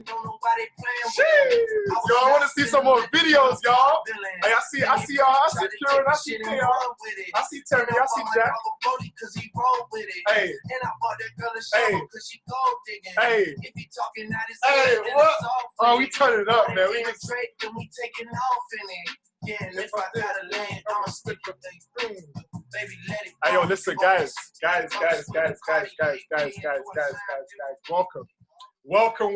Yo, I want to see some more videos, y'all. Hey, I see y'all. I see Kieran. I see Kale. I see Terry. I see Jack. Hey. Hey. Hey, what? Oh, we turn it up, man. We just... Yeah, if I gotta land, I'ma stick with things. Baby, let it go. Hey, yo, listen, guys. Welcome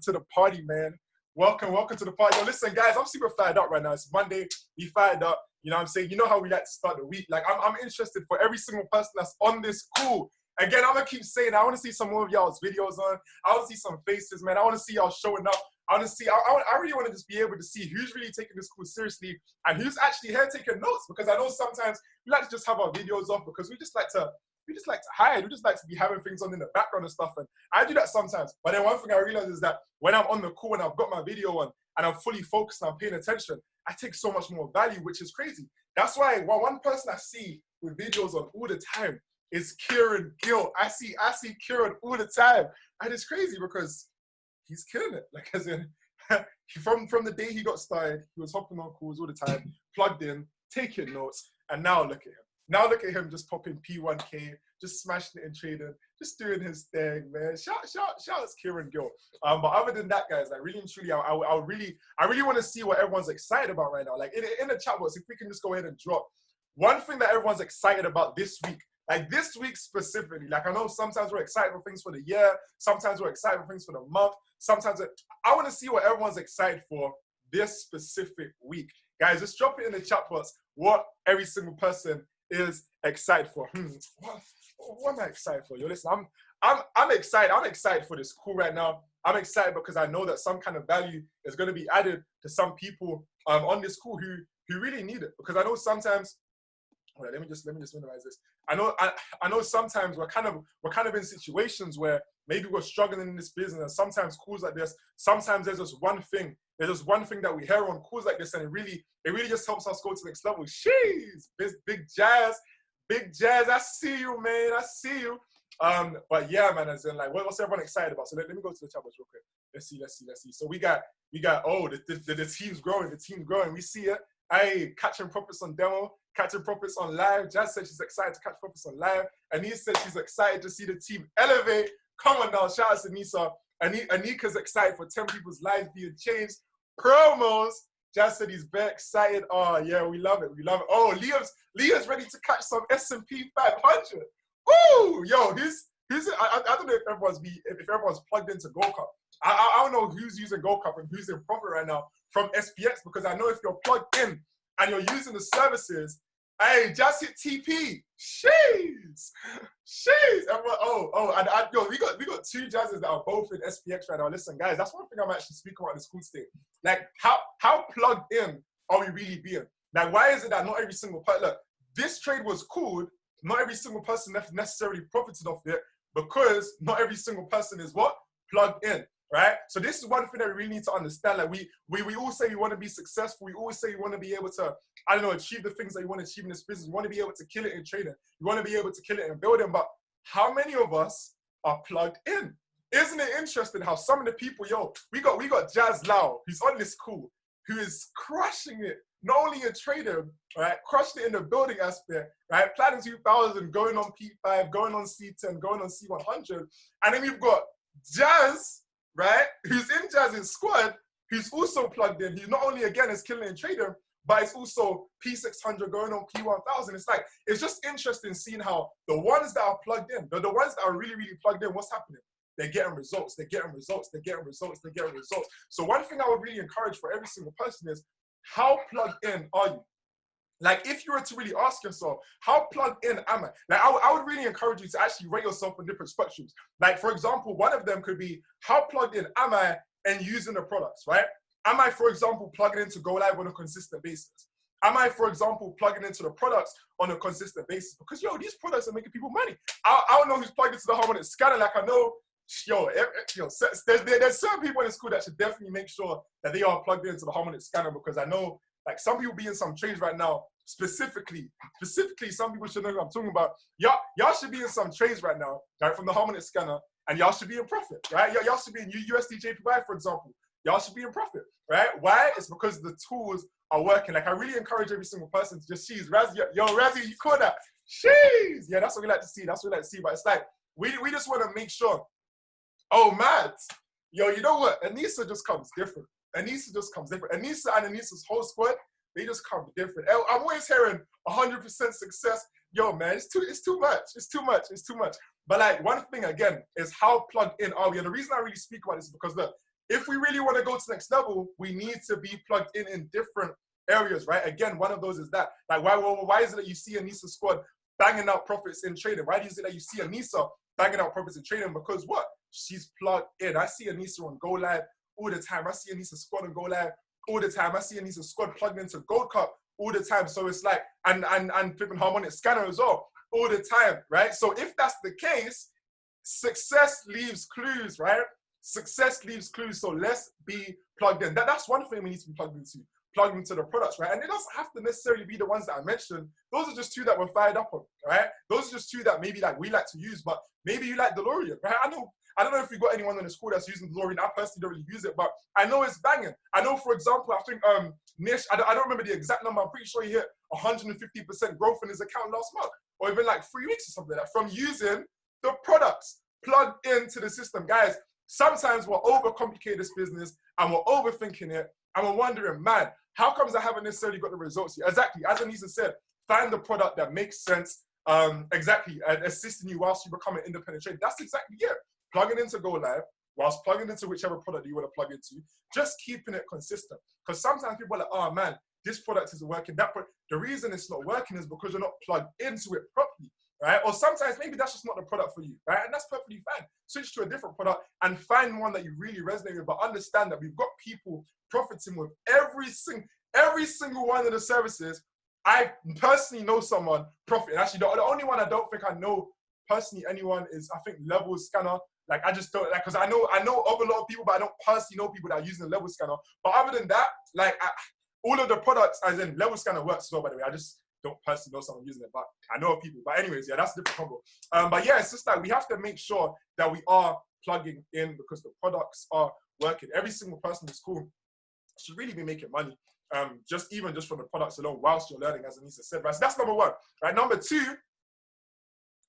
to the party, man. Welcome to the party. Yo, listen, guys, I'm super fired up right now. It's Monday. We fired up. You know what I'm saying? You know how we like to start the week. Like, I'm interested for every single person that's on this call. Again, I'm gonna keep saying, I want to see some more of y'all's videos on. I want to see some faces, man. I want to see y'all showing up. I want to see, I really want to just be able to see who's really taking this course seriously and who's actually here taking notes, because I know sometimes we like to just have our videos off because we just like to hide. We just like to be having things on in the background and stuff. And I do that sometimes. But then one thing I realize is that when I'm on the call and I've got my video on and I'm fully focused and I'm paying attention, I take so much more value, which is crazy. That's why one person I see with videos on all the time is Kieran Gill. I see Kieran all the time. And it's crazy because he's killing it. Like, as in, from the day he got started, he was hopping on calls all the time, plugged in, taking notes, and now look at him. Now look at him just popping P1K, just smashing it in trading, just doing his thing, man. Shout out to Kieran Gill. But other than that, guys, like really and truly, I really want to see what everyone's excited about right now. Like in the chat box, if we can just go ahead and drop one thing that everyone's excited about this week. Like this week specifically, like I know sometimes we're excited for things for the year, sometimes we're excited for things for the month, sometimes I want to see what everyone's excited for this specific week. Guys, just drop it in the chat box what every single person is excited for. What am I excited for? Yo, listen, I'm excited. I'm excited for this call right now. I'm excited because I know that some kind of value is going to be added to some people on this call who really need it. Because I know sometimes, hold on, let me just minimize this. I know sometimes we're kind of in situations where maybe we're struggling in this business, and sometimes calls like this, sometimes there's just one thing that we hear on calls like this, and it really just helps us go to the next level. Jeez, big jazz, I see you, man, I see you. But yeah, man, as in like, what's everyone excited about? So let me go to the chat box real quick. Let's see. So we got, oh, the team's growing. We see it. Hey, catching profits on demo, catching profits on live. Jazz said she's excited to catch profits on live. Anise said she's excited to see the team elevate. Come on now, shout out to Nisa. Anika's excited for 10 people's lives being changed. Promos. Jazz said he's very excited. Oh yeah, we love it. Oh, Leah's ready to catch some S&P 500. Ooh, yo, I don't know if everyone's plugged into Gold Cup. I don't know who's using Gold Cup and who's in profit right now from SPX, because I know if you're plugged in and you're using the services, hey, just hit TP. Jeez. And yo, we got two jazzes that are both in SPX right now. Listen, guys, that's one thing I'm actually speaking about in this cool state. Like, how plugged in are we really being? Like, why is it that not every single person, look, this trade was cool, not every single person necessarily profited off it, because not every single person is what? Plugged in, right? So this is one thing that we really need to understand. Like we all say we want to be successful. We always say we want to be able to, I don't know, achieve the things that you want to achieve in this business. You want to be able to kill it in trading. You want to be able to kill it in building. But how many of us are plugged in? Isn't it interesting how some of the people, yo, we got Jazz Lau, who's on this call, who is crushing it, not only in trading, right, crushing it in the building aspect, right, Platinum 2000, going on P5, going on C10, going on C100, and then we've got Jazz, right, who's in Jazz's squad, who's also plugged in. He's not only, again, is killing in trading, but it's also P600 going on P1000. It's like, it's just interesting seeing how the ones that are plugged in, the ones that are really, really plugged in, what's happening? They're getting results. So one thing I would really encourage for every single person is, how plugged in are you? Like, if you were to really ask yourself, how plugged in am I? Like, I would really encourage you to actually rate yourself on different spectrums. Like, for example, one of them could be, how plugged in am I in using the products, right? Am I, for example, plugging in to go live on a consistent basis? Am I, for example, plugging into the products on a consistent basis? Because, yo, these products are making people money. I don't know who's plugged into the harmonic scanner. Like, I know, there's certain people in the school that should definitely make sure that they are plugged into the harmonic scanner, because I know, like, some people be in some trades right now, specifically, some people should know what I'm talking about. Y'all should be in some trades right now, right, from the harmonic scanner, and y'all should be in profit, right? Y'all should be in USD JPY, for example. Y'all should be in profit, right? Why? It's because the tools are working. Like, I really encourage every single person to just cheese. Razzie, yo, Razzie, you call that? Cheese! Yeah, that's what we like to see. That's what we like to see. But it's like, we just want to make sure. Oh, mad. Yo, you know what? Anissa just comes different. Anissa just comes different. Anissa and Anissa's whole squad, they just come different. I'm always hearing 100% success. Yo, man, it's too much. It's too much. It's too much. But like, one thing again is how plugged in are we? And the reason I really speak about this is because look, if we really want to go to the next level, we need to be plugged in different areas, right? Again, one of those is that. Like, why is it that you see Anissa's squad banging out profits in trading? Why is it that you see Anissa banging out profits in trading? Because what? She's plugged in. I see Anissa on Go Live all the time. I see Anissa's squad on Go Live all the time. I see Anissa's squad plugged into Gold Cup all the time. So it's like, and flipping harmonic scanner as well, all the time, right? So if that's the case, success leaves clues, right? Success leaves clues. So let's be plugged in. That's one thing we need to be plugged into the products, right? And it doesn't have to necessarily be the ones that I mentioned. Those are just two that we're fired up on, right? Those are just two that maybe like we like to use, but maybe you like DeLorean, right? I don't know if you got anyone in the school that's using DeLorean. I personally don't really use it, but I know it's banging. I know, for example, I think Nish, I don't remember the exact number. I'm pretty sure he hit 150% growth in his account last month, or even like 3 weeks or something like that, from using the products plugged into the system. Guys, sometimes we're overcomplicating this business and we're overthinking it, and we're wondering, man, how comes I haven't necessarily got the results yet? Exactly, as Anissa said, find the product that makes sense, exactly, assisting you whilst you become an independent trader. That's exactly it. Plugging into Go Live, whilst plugging into whichever product you want to plug into, just keeping it consistent. Because sometimes people are like, oh man, this product isn't working. The reason it's not working is because you're not plugged into it properly, right? Or sometimes maybe that's just not the product for you, right? And that's perfectly fine. Switch to a different product and find one that you really resonate with, but understand that we've got people profiting with every single one of the services. I personally know someone profiting. Actually, the only one I don't think I know personally anyone is, I think, Level Scanner. Like, I just don't, like, because I know of a lot of people, but I don't personally know people that are using the Level Scanner. But other than that, like, all of the products, as in Level Scanner works as well, by the way. I just don't personally know someone using it, but I know of people. But anyways, yeah, that's a different combo. But yeah, it's just like we have to make sure that we are plugging in because the products are working. Every single person in school should really be making money, just from the products alone whilst you're learning, as Anissa said, right? So that's number one, right? Number two,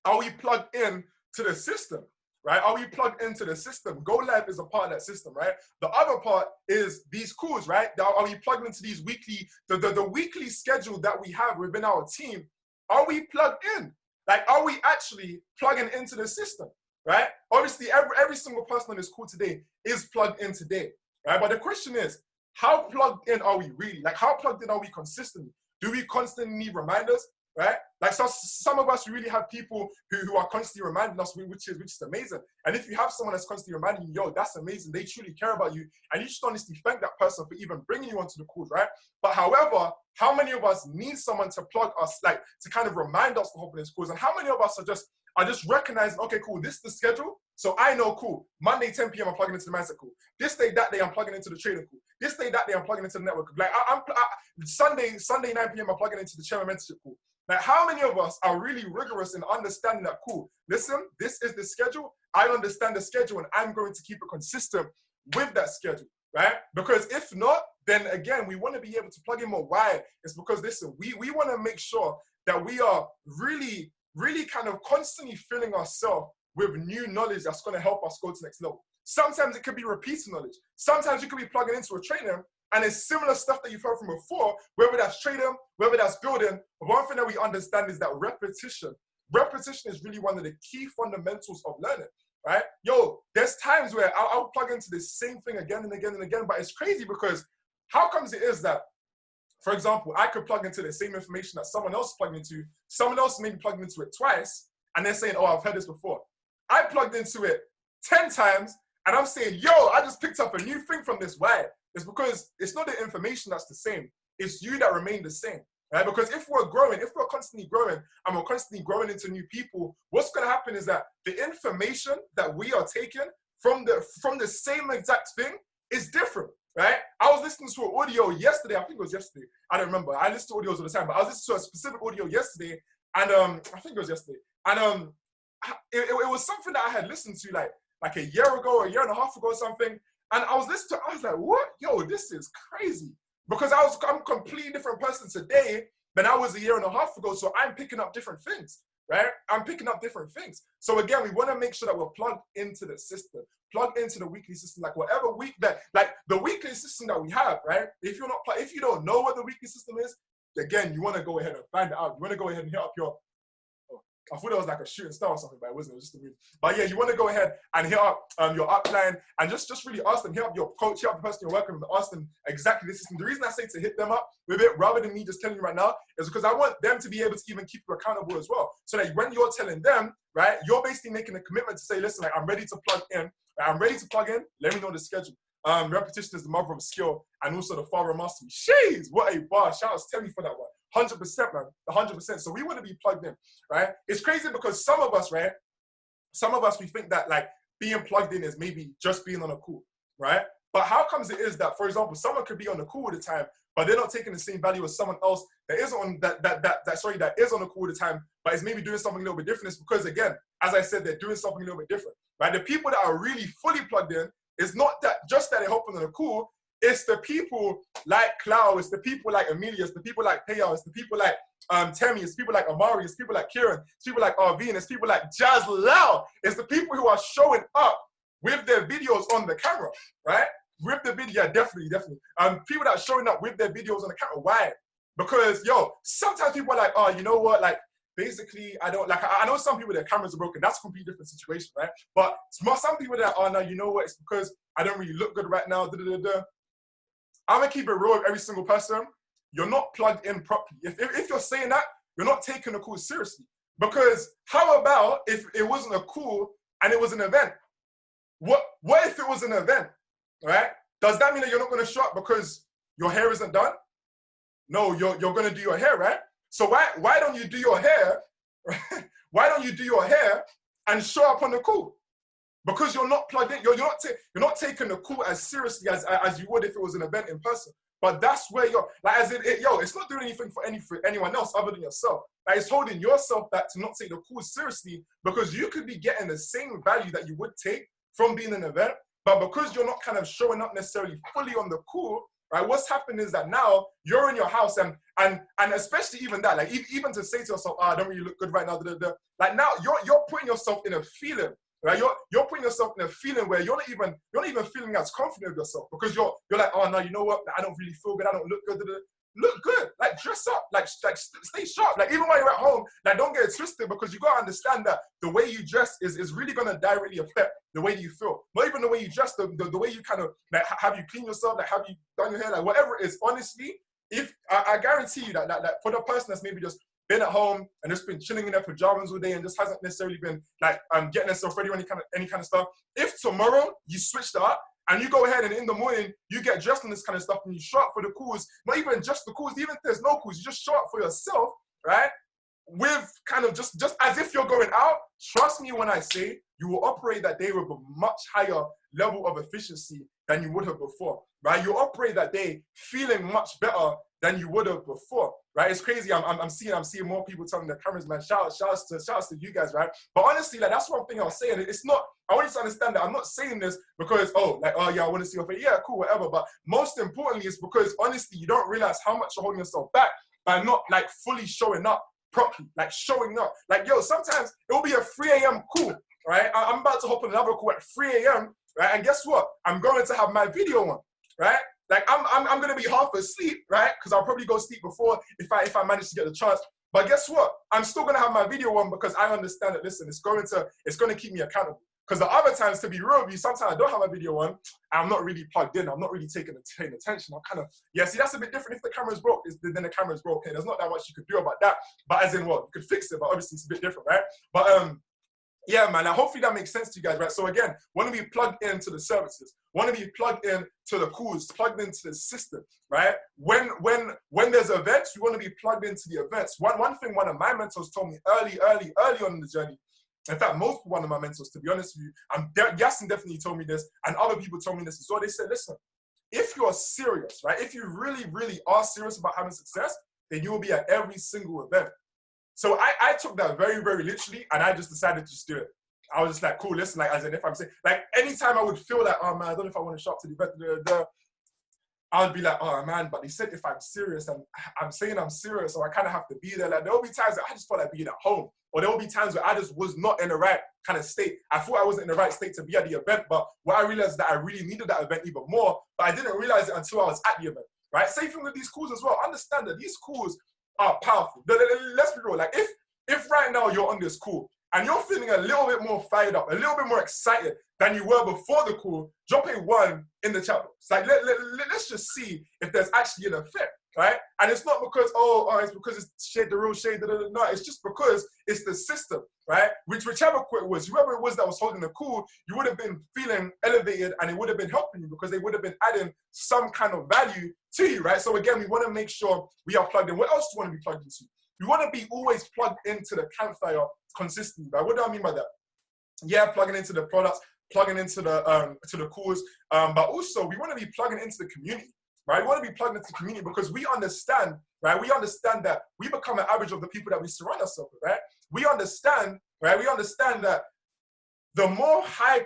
are we plugged in to the system? Right? Are we plugged into the system? Go Live is a part of that system, right? The other part is these calls, right? Are we plugged into these weekly, the weekly schedule that we have within our team? Are we plugged in? Like, are we actually plugging into the system, right? Obviously, every single person on this call today is plugged in today, right? But the question is, how plugged in are we really? Like, how plugged in are we consistently? Do we constantly need reminders? Right? Like, so some of us really have people who are constantly reminding us, which is amazing. And if you have someone that's constantly reminding you, yo, that's amazing. They truly care about you. And you should honestly thank that person for even bringing you onto the calls, right? But however, how many of us need someone to plug us, like, to kind of remind us to hop in these calls? And how many of us are just recognizing, okay, cool, this is the schedule. So I know, cool, Monday, 10 p.m., I'm plugging into the mindset call. This day, that day, I'm plugging into the trading call. This day, that day, I'm plugging into the network. Like, Sunday, 9 p.m., I'm plugging into the chairman mentorship call. Like, how many of us are really rigorous in understanding that, cool, listen, this is the schedule. I understand the schedule and I'm going to keep it consistent with that schedule, right? Because if not, then again, we want to be able to plug in more. Why? It's because, listen, we want to make sure that we are really, really kind of constantly filling ourselves with new knowledge that's going to help us go to the next level. Sometimes it could be repeated knowledge. Sometimes you could be plugging into a training and it's similar stuff that you've heard from before, whether that's trading, whether that's building. But one thing that we understand is that repetition is really one of the key fundamentals of learning, right? Yo, there's times where I'll plug into the same thing again and again and again, but it's crazy because how comes it is that, for example, I could plug into the same information that someone else plugged into, someone else maybe plugged into it twice, and they're saying, oh, I've heard this before. I plugged into it 10 times, and I'm saying, yo, I just picked up a new thing from this. Why? It's because it's not the information that's the same. It's you that remain the same, right? Because if we're growing, if we're constantly growing and we're constantly growing into new people, what's going to happen is that the information that we are taking from the same exact thing is different, right? I was listening to an audio yesterday. I think it was yesterday. I don't remember. I listen to audios all the time, but I was listening to a specific audio yesterday, and I think it was yesterday. And it was something that I had listened to like like a year ago, a year and a half ago or something. And I was listening to it, I was like, what? Yo, this is crazy. Because I'm a completely different person today than I was a year and a half ago. So I'm picking up different things, right? I'm picking up different things. So again, we want to make sure that we're plugged into the system, plugged into the weekly system, like whatever week that, like the weekly system that we have, right? If you don't know what the weekly system is, again, you want to go ahead and find it out. You want to go ahead and hit up your, I thought it was like a shooting star or something, but it wasn't. It was just a move. But yeah, you want to go ahead and hit up your upline and just really ask them, hit up your coach, hit up the person you're working with, ask them exactly this system. The reason I say to hit them up with it rather than me just telling you right now is because I want them to be able to even keep you accountable as well. So that when you're telling them, right, you're basically making a commitment to say, listen, like, I'm ready to plug in. I'm ready to plug in. Let me know the schedule. Repetition is the mother of skill and also the father of mastery. Jeez, what a bar. Shout out to Temi for that one. 100%, man, 100%. So we want to be plugged in, right? It's crazy because some of us, right? Some of us, we think that like being plugged in is maybe just being on a call, right? But how comes it is that, for example, someone could be on the call all the time, but they're not taking the same value as someone else that is on that is on the call all the time, but is maybe doing something a little bit different? It's because, again, as I said, they're doing something a little bit different, right? The people that are really fully plugged in, it's not that just that they're hopping on the call. It's the people like Clau, it's the people like Amelia, it's the people like Payal, it's the people like Temi, it's people like Amari, it's people like Kieran, it's people like Arvine, it's people like Jazz Lau. It's the people who are showing up with their videos on the camera, right? With the video, yeah, definitely. People that are showing up with their videos on the camera. Why? Because, yo, sometimes people are like, oh, you know what, like, basically, I know some people, their cameras are broken. That's a completely different situation, right? But some people that are, no, you know what, it's because I don't really look good right now, I'm gonna keep it real with every single person. You're not plugged in properly. If you're saying that, you're not taking the call seriously. Because how about if it wasn't a call and it was an event? What if it was an event, right? Does that mean that you're not gonna show up because your hair isn't done? No, you're gonna do your hair, right? So why don't you do your hair? Right? Why don't you do your hair and show up on the call? Because you're not plugged in. You're not taking the call as seriously as you would if it was an event in person. But that's where you're, like, as in, it's not doing anything for anyone else other than yourself. Like, it's holding yourself back to not take the call seriously because you could be getting the same value that you would take from being an event, but because you're not kind of showing up necessarily fully on the call, right? What's happened is that now you're in your house and especially even that, like even to say to yourself, I don't really look good right now, like now you're putting yourself in a feeling. Right, you're putting yourself in a feeling where you're not even feeling as confident with yourself because you're like, oh no, you know what? I don't really feel good. I don't look good. Look good. Like, dress up. Like stay sharp. Like, even while you're at home, like, don't get it twisted because you gotta understand that the way you dress is really gonna directly affect the way you feel. Not even the way you dress, the way you kind of like have you clean yourself, like have you done your hair, like whatever it is. Honestly, if I guarantee you that for the person that's maybe just been at home and just been chilling in their pajamas all day and just hasn't necessarily been like getting themselves ready or any kind of stuff. If tomorrow you switched up and you go ahead and in the morning you get dressed in this kind of stuff and you show up for the calls, not even just the calls, even if there's no calls, you just show up for yourself, right? With kind of just as if you're going out. Trust me when I say you will operate that day with a much higher level of efficiency than you would have before, right? You operate that day feeling much better than you would have before, right? It's crazy. I'm seeing more people telling their cameras, man. Shout outs to you guys, right? But honestly, like, that's one thing I was saying. It's not. I want you to understand that I'm not saying this because oh yeah, I want to see your face. Yeah, cool, whatever. But most importantly, it's because honestly, you don't realize how much you're holding yourself back by not like fully showing up properly, like showing up. Like, yo, sometimes it will be a 3 a.m. call, right? I'm about to hop on another call at 3 a.m. right? And guess what? I'm going to have my video on, right? Like, I'm gonna be half asleep, right? Because I'll probably go sleep before if I manage to get the chance. But guess what? I'm still gonna have my video on because I understand that. Listen, it's gonna keep me accountable. Because the other times, to be real with you, sometimes I don't have my video on. And I'm not really plugged in. I'm not really paying attention. I'm kind of, yeah. See, that's a bit different. If the camera's broke, then the camera's broke. Okay, there's not that much you could do about that. But as in what, you could fix it. But obviously, it's a bit different, right? But yeah, man, now hopefully that makes sense to you guys, right? So again, want to be plugged into the services, want to be plugged in to the calls, plugged into the system, right? When there's events, we want to be plugged into the events. One thing one of my mentors told me early on in the journey, in fact, one of my mentors, to be honest with you, Yasin definitely told me this, and other people told me this as well. They said, listen, if you're serious, right? If you really, really are serious about having success, then you will be at every single event. So I took that very, very literally, and I just decided to just do it. I was just like, cool, listen, like, as in if I'm saying, like, anytime I would feel like, oh man, I don't know if I want to show up to the event, I would be like, oh man, but they said if I'm serious, and I'm saying I'm serious, so I kind of have to be there. Like, there'll be times that I just felt like being at home, or there'll be times where I just was not in the right kind of state. I thought I wasn't in the right state to be at the event, but what I realized is that I really needed that event even more, but I didn't realize it until I was at the event, right? Same thing with these calls as well. Understand that these calls are powerful. Let's be real. Like, if right now you're on this call and you're feeling a little bit more fired up, a little bit more excited than you were before the call, drop a 1 in the chat box. Like, let's just see if there's actually an effect, right? And it's not because, it's because it's shade, the real shade, no, it's just because it's the system, right? Whichever it was, whoever it was that was holding the call, you would have been feeling elevated and it would have been helping you because they would have been adding some kind of value to you, right? So again, we want to make sure we are plugged in. What else do you want to be plugged into? You want to be always plugged into the campfire consistently, right? What do I mean by that? Yeah, plugging into the products, plugging into the calls, but also we want to be plugging into the community, right? We want to be plugged into the community because we understand, right? We understand that we become an average of the people that we surround ourselves with, right? We understand, right? We understand that the more high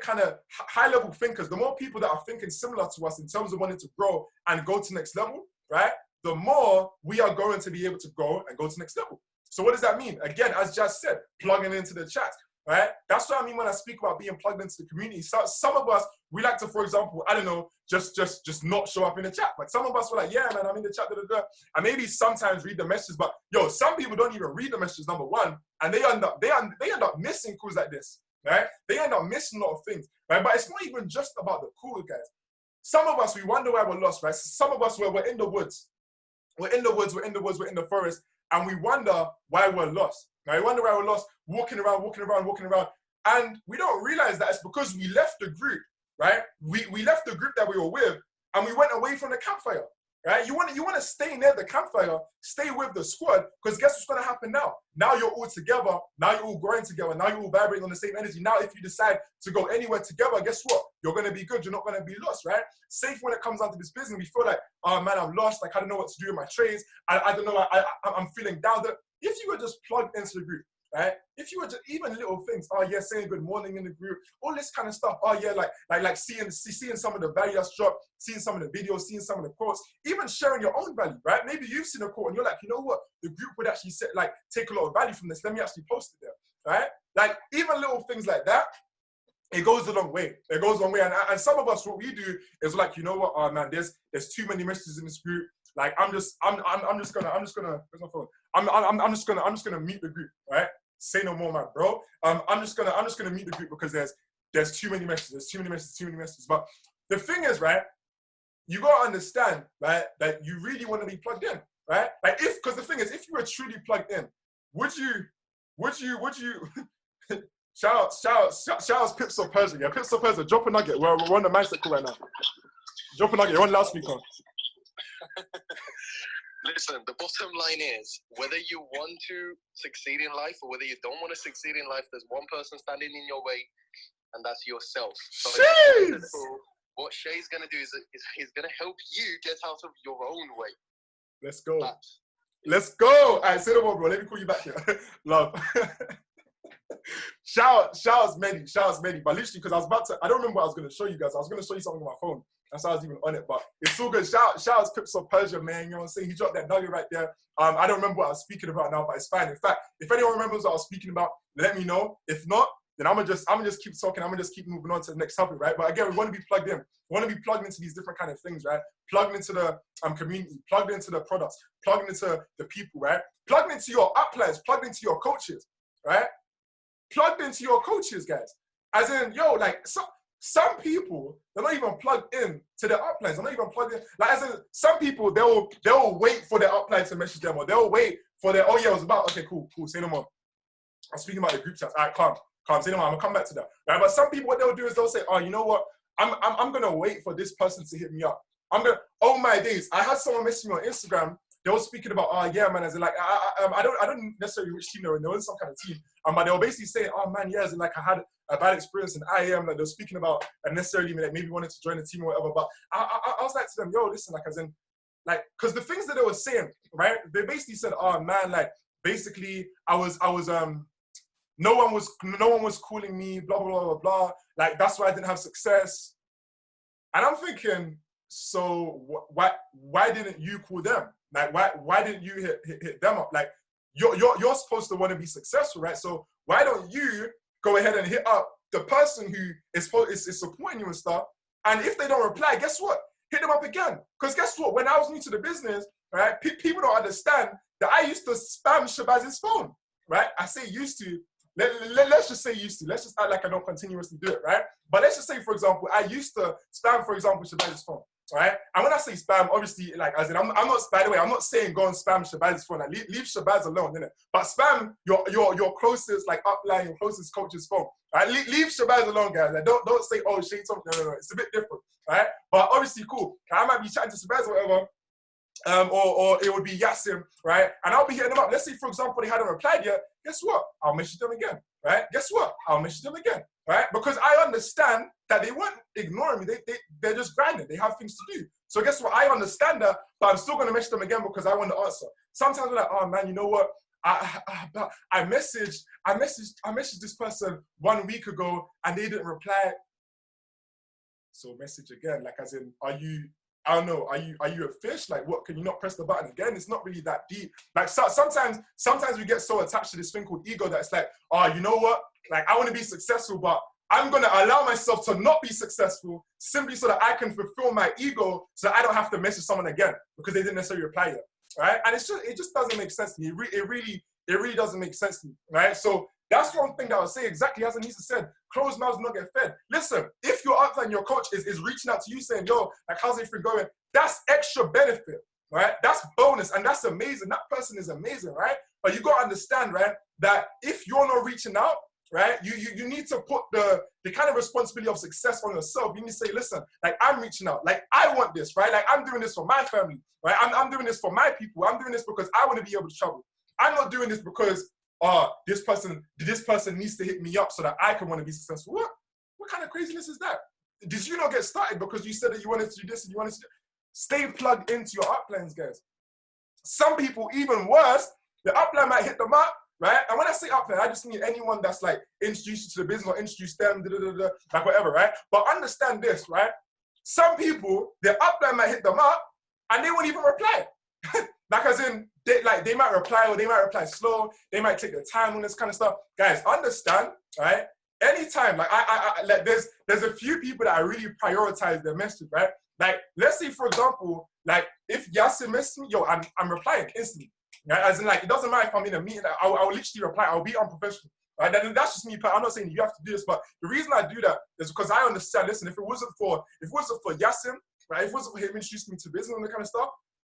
level thinkers, the more people that are thinking similar to us in terms of wanting to grow and go to next level, right? The more we are going to be able to go and go to next level. So what does that mean? Again, as just said, plugging into the chat, right? That's what I mean when I speak about being plugged into the community. So some of us, we like to, for example, I don't know, just not show up in the chat. Like some of us were like, yeah, man, I'm in the chat, and maybe sometimes read the messages, but yo, some people don't even read the messages, number one, and they end up missing calls like this, right? They end up missing a lot of things, right? But it's not even just about the calls, guys. Some of us, we wonder why we're lost, right? Some of us, we're in the woods. We're in the woods, we're in the forest, and we wonder why we're lost. Now, we wonder why we're lost, walking around, and we don't realize that it's because we left the group, right? We left the group that we were with, and we went away from the campfire, right? You want to stay near the campfire, stay with the squad, because guess what's going to happen now? Now you're all together, now you're all growing together, now you're all vibrating on the same energy. Now, if you decide to go anywhere together, guess what? You're going to be good, you're not going to be lost, right? Safe when it comes down to this business, we feel like, oh man, I'm lost, like I don't know what to do with my trades, I don't know, I'm feeling down. If you were just plugged into the group, right? If you were just even little things, oh yeah, saying good morning in the group, all this kind of stuff. Oh yeah, like seeing some of the value that's dropped, seeing some of the videos, seeing some of the quotes, even sharing your own value, right? Maybe you've seen a quote and you're like, you know what? The group would actually take a lot of value from this. Let me actually post it there, right? Like even little things like that, it goes a long way. It goes a long way. And some of us, what we do is like, you know what? Oh man, there's too many messages in this group. Like I'm just gonna, where's my phone? I'm just gonna mute the group, right? Say no more, my bro. I'm just gonna mute the group because there's too many messages, too many messages. But the thing is, right? You gotta understand, right? That you really want to be plugged in, right? Like because the thing is, if you were truly plugged in, would you? shout out Pips of Persia, yeah. Pips of Persia, drop a nugget. We're on the mindset call right now. Drop a nugget. You're on loudspeaker. Listen, the bottom line is, whether you want to succeed in life or whether you don't want to succeed in life, there's one person standing in your way, and that's yourself. So what Shai's going to do is he's going to help you get out of your own way. Let's go. Let's go. All right, say no more, bro. Let me call you back here. Love. Shout outs Mehdi. But literally, because I don't remember what I was going to show you guys. I was going to show you something on my phone. That's why I was even on it, but it's all good. Shout outs Pips of Persia, man. You know what I'm saying? He dropped that nugget right there. I don't remember what I was speaking about now, but it's fine. In fact, if anyone remembers what I was speaking about, let me know. If not, then I'm gonna just keep talking. I'm gonna just keep moving on to the next topic, right? But again, we want to be plugged in. We want to be plugged into these different kind of things, right? Plugged into the community, plugged into the products, plugged into the people, right? Plugged into your uplines, plugged into your coaches, right? Plugged into your coaches, guys. As in, yo, like some people, they're not even plugged in to their uplines. They're not even plugged in. Like, as in, some people, they'll wait for their upline to message them, or they'll wait for their, oh yeah, it was about, okay, cool, say no more. I'm speaking about the group chats. All right, calm, say no more. I'm gonna come back to that. Right? But some people, what they'll do is they'll say, oh, you know what? I'm gonna wait for this person to hit me up. Oh my days. I had someone message me on Instagram. They were speaking about, oh yeah, man, as in like, I don't necessarily which team they were in. They were in some kind of team. But they were basically saying, oh man, yeah, as in like I had a bad experience in IAM, like they were speaking about necessarily like maybe wanted to join the team or whatever. But I was like to them, yo, listen, like as in, like, because the things that they were saying, right? They basically said, oh man, like basically I was no one was calling me, blah, blah, blah, blah, blah. Like, that's why I didn't have success. And I'm thinking, so why didn't you call them? Like, why didn't you hit them up? Like, you're supposed to want to be successful, right? So why don't you go ahead and hit up the person who is supporting you and stuff? And if they don't reply, guess what? Hit them up again. Because guess what? When I was new to the business, right, people don't understand that I used to spam Shabaz's phone, right? I say used to. Let's just say used to. Let's just act like I don't continuously do it, right? But let's just say, for example, I used to spam, for example, Shabaz's phone, right? And when I say spam, obviously, like, as in, I'm not, by the way, I'm not saying go and spam Shabaz's phone. Like, leave Shabazz alone, innit? But spam your closest, like, upline, your closest coach's phone, right? Leave Shabazz alone, guys. Like, don't say, oh, Shai something. No. It's a bit different, right? But obviously, cool. I might be chatting to Shabazz or whatever. Or it would be Yassim, right? And I'll be hitting them up. Let's say, for example, they hadn't replied yet. Guess what? I'll message them again, right? Guess what? I'll message them again, right? Because I understand that they weren't ignoring me. They're just grinding. They have things to do. So guess what? I understand that, but I'm still going to message them again because I want the answer. Sometimes I'm like, oh man, you know what? I messaged this person 1 week ago and they didn't reply. So message again, like as in, I don't know, are you a fish? Like, what, can you not press the button again? It's not really that deep. Like, sometimes we get so attached to this thing called ego that it's like, oh, you know what? Like, I want to be successful, but I'm going to allow myself to not be successful simply so that I can fulfill my ego so that I don't have to message someone again because they didn't necessarily reply yet, right? And it just doesn't make sense to me. It really doesn't make sense to me, right? So that's one thing that I would say, exactly as Anissa said, closed mouths do not get fed. Listen, if your upline, your coach is reaching out to you saying, yo, like, how's everything going? That's extra benefit, right? That's bonus, and that's amazing. That person is amazing, right? But you got to understand, right, that if you're not reaching out, right, you need to put the kind of responsibility of success on yourself. You need to say, listen, like, I'm reaching out. Like, I want this, right? Like, I'm doing this for my family, right? I'm doing this for my people. I'm doing this because I want to be able to travel. I'm not doing this because this person needs to hit me up so that I can want to be successful. What kind of craziness is that? Did you not get started because you said that you wanted to do this and you wanted to do? Stay plugged into your uplines, guys. Some people, even worse, the upline might hit them up, right? And when I say upline, I just mean anyone that's like introduced you to the business or introduced them, like whatever, right? But understand this, right? Some people, their upline might hit them up and they won't even reply. Like, as in, they might reply or they might reply slow. They might take their time on this kind of stuff. Guys, understand, right? Anytime, like, like there's a few people that I really prioritize their message, right? Like, let's say, for example, like, if Yassim messaged me, yo, I'm replying instantly. Right? As in, like, it doesn't matter if I'm in a meeting, I'll literally reply. I'll be unprofessional. Right? That's just me. I'm not saying you have to do this, but the reason I do that is because I understand. Listen, if it wasn't for Yassim, right? If it wasn't for him introducing me to business and that kind of stuff,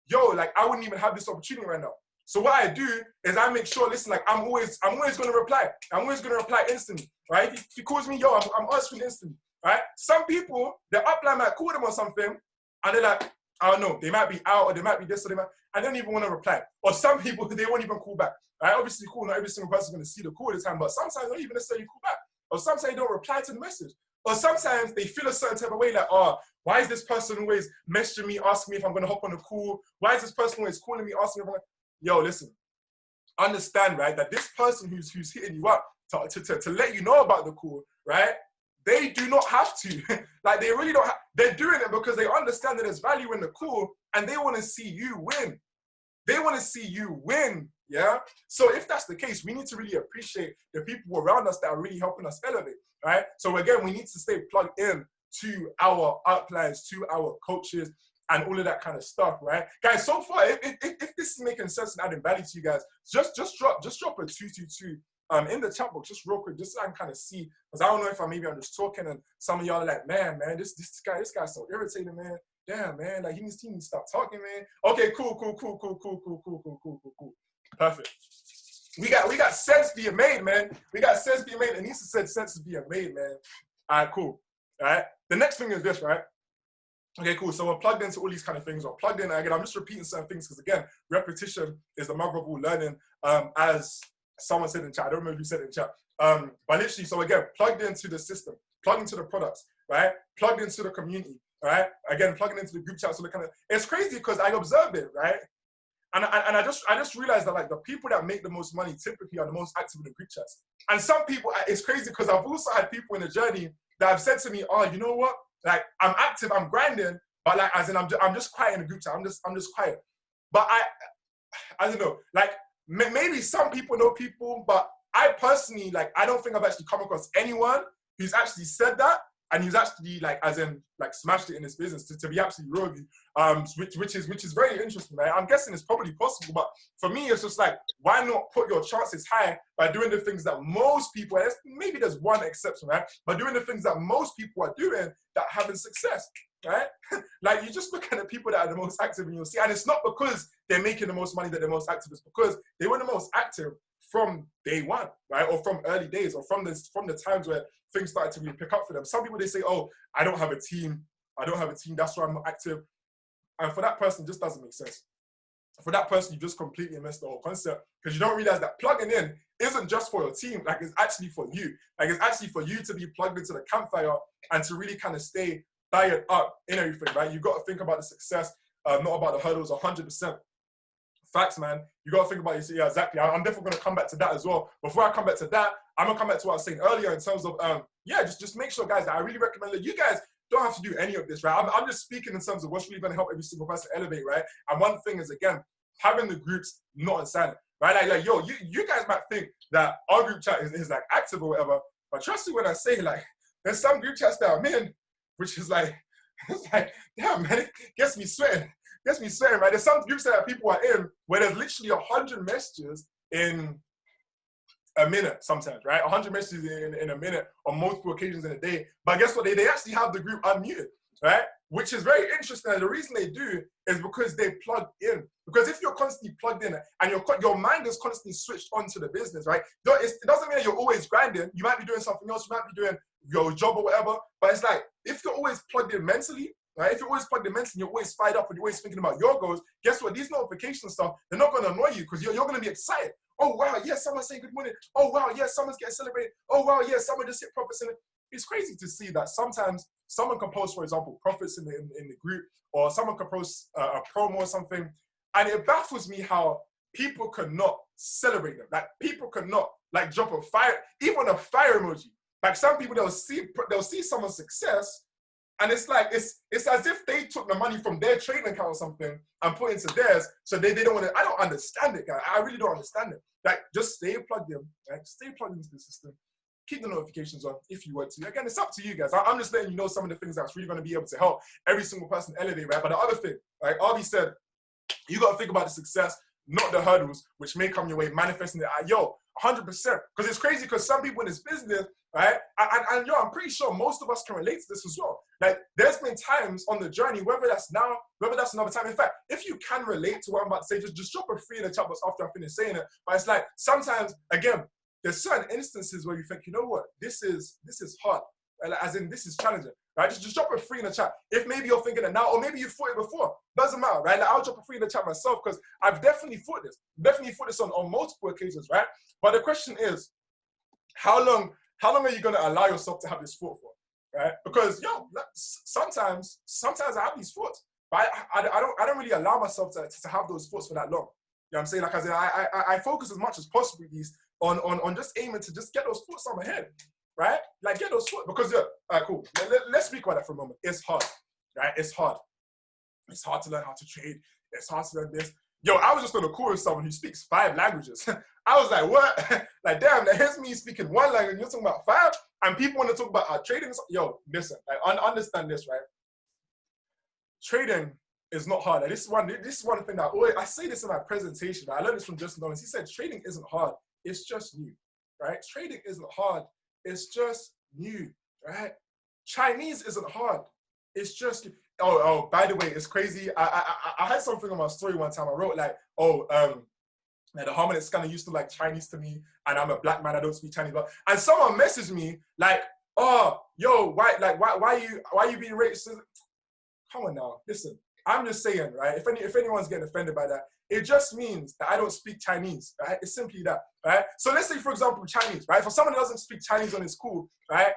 yo, like, I wouldn't even have this opportunity right now. So what I do is I make sure, listen, like, I'm always going to reply. I'm always going to reply instantly, right? If he calls me, yo, I'm answering instantly, right? Some people, their upline might call them or something, and they're like, I don't know, they might be out or they might be this or they might, I don't even want to reply. Or some people, they won't even call back, right? Obviously, cool, not every single person is going to see the call at the time, but sometimes they don't even necessarily call back. Or sometimes they don't reply to the message. Or sometimes they feel a certain type of way, like, oh, why is this person always messaging me, asking me if I'm going to hop on a call? Why is this person always calling me, asking me if I'm going to... Yo, listen, understand, right, that this person who's hitting you up to let you know about the call, right, they do not have to. Like, they really don't have... They're doing it because they understand that there's value in the call and they want to see you win. They want to see you win, yeah? So if that's the case, we need to really appreciate the people around us that are really helping us elevate, right? So again, we need to stay plugged in to our uplines, to our coaches, and all of that kind of stuff, right? Guys, so far, if this is making sense and adding value to you guys, just drop a 222 in the chat box, just real quick, just so I can kind of see, because I don't know if I'm just talking and some of y'all are like, man, this guy's so irritating, man. Damn, man, like, he needs to stop talking, man. Okay, cool. Perfect. We got sense being made, man. We got sense being made. Anissa said sense is being made, man. All right, cool. All right. The next thing is this, right? Okay, cool. So we're plugged into all these kind of things. We're plugged in. Again, I'm just repeating certain things because, again, repetition is the mother of all learning. As someone said in chat, I don't remember who said it in chat. But literally, so again, plugged into the system, plugged into the products, right? Plugged into the community, right? Again, plugging into the group chat. So the kind of, it's crazy because I observed it, right? And I just realized that like the people that make the most money typically are the most active in the group chats. And some people, it's crazy because I've also had people in the journey that have said to me, oh, you know what? Like I'm active, I'm grinding, but like as in I'm just quiet in the group chat. I'm just quiet. But I don't know. Like maybe some people know people, but I personally like I don't think I've actually come across anyone who's actually said that. And he's actually like, as in, like smashed it in his business. To be absolutely real with you, which is very interesting. Right? I'm guessing it's probably possible, but for me, it's just like, why not put your chances high by doing the things that most people, and maybe there's one exception, right? But doing the things that most people are doing that are having success, right? Like you just look at the people that are the most active, and you'll see, and it's not because they're making the most money that they're most active. It's because they were the most active from day one, right? Or from early days, or from the times where things started to really pick up for them. Some people, they say, oh, I don't have a team. That's why I'm not active. And for that person, it just doesn't make sense. For that person, you just completely missed the whole concept because you don't realize that plugging in isn't just for your team. Like it's actually for you. Like it's actually for you to be plugged into the campfire and to really kind of stay dialed up in everything, right? You got to think about the success, not about the hurdles, 100%. Facts, man. You got to think about it. Yeah, exactly. I'm definitely going to come back to that as well. Before I come back to that, I'm going to come back to what I was saying earlier in terms of, just make sure, guys, that I really recommend that you guys don't have to do any of this, right? I'm just speaking in terms of what's really going to help every single person elevate, right? And one thing is, again, having the groups not on silent, right? Like yo, you guys might think that our group chat is like active or whatever, but trust me when I say, like, there's some group chats that I'm in, which is like, it's like, damn, man, it gets me sweating. Right? There's some groups that people are in where there's literally 100 messages in a minute sometimes, right? 100 messages in a minute on multiple occasions in a day. But guess what? They actually have the group unmuted, right? Which is very interesting. And the reason they do is because they plug in. Because if you're constantly plugged in and your mind is constantly switched onto the business, right? It doesn't mean that you're always grinding. You might be doing something else. You might be doing your job or whatever. But it's like, if you're always plugged in mentally, right? If you're always plugged in mentally, you're always fired up and you're always thinking about your goals, guess what? These notification stuff, they're not going to annoy you because you're going to be excited. Oh, wow, yes, someone's saying good morning. Oh, wow, yes, someone's getting celebrated. Oh, wow, yes, someone just hit profits in it. It's crazy to see that sometimes someone can post, for example, profits in the group, or someone can post a promo or something, and it baffles me how people cannot celebrate them. Like, people cannot, like, drop a fire, even a fire emoji. Like, some people, they'll see someone's success, and it's like, it's as if they took the money from their trading account or something and put it into theirs, so they don't want to. I don't understand it, guys. I really don't understand it. Like, just stay plugged in, right? Stay plugged into the system. Keep the notifications on if you want to. Again, it's up to you guys. I'm just letting you know some of the things that's really going to be able to help every single person elevate, right? But the other thing, like Arby said, you got to think about the success, not the hurdles, which may come your way, manifesting it. 100%. Because it's crazy because some people in this business, right? And I'm pretty sure most of us can relate to this as well. Like, there's been times on the journey, whether that's now, whether that's another time. In fact, if you can relate to what I'm about to say, just drop a 3 in the chat box after I finish saying it. But it's like, sometimes, again, there's certain instances where you think, you know what, this is hard. As in, this is challenging, right? Just drop a 3 in the chat. If maybe you're thinking it now, or maybe you thought it before, doesn't matter, right? Like, I'll drop a 3 in the chat myself because I've definitely thought this. On multiple occasions, right? But the question is, how long are you going to allow yourself to have this thought for, right? Because, sometimes I have these thoughts, but I don't really allow myself to have those thoughts for that long. You know what I'm saying? Like, as in, I focus as much as possible on just aiming to just get those thoughts on my head, right? Like, get those thoughts, because, cool. Let's speak about that for a moment. It's hard, right? It's hard. It's hard to learn how to trade. It's hard to learn this. I was just on a call with someone who speaks 5 languages. I was like, what? Like, damn, here's me speaking 1 language, you're talking about 5? And people want to talk about trading. Listen, like, understand this, right? Trading is not hard. Like, this is one thing that I say this in my presentation. Right? I learned this from Justin Owens. He said, trading isn't hard. It's just new, right? Trading isn't hard. It's just new, right? Chinese isn't hard. It's just, by the way, it's crazy. I had something on my story one time. I wrote like, like, the Harmonic scanner used to like Chinese to me, and I'm a black man, I don't speak Chinese. And someone messaged me like, why you being racist? Come on now, listen. I'm just saying, right? If anyone's getting offended by that, it just means that I don't speak Chinese, right? It's simply that, right? So let's say, for example, Chinese, right? For someone who doesn't speak Chinese on his school, right?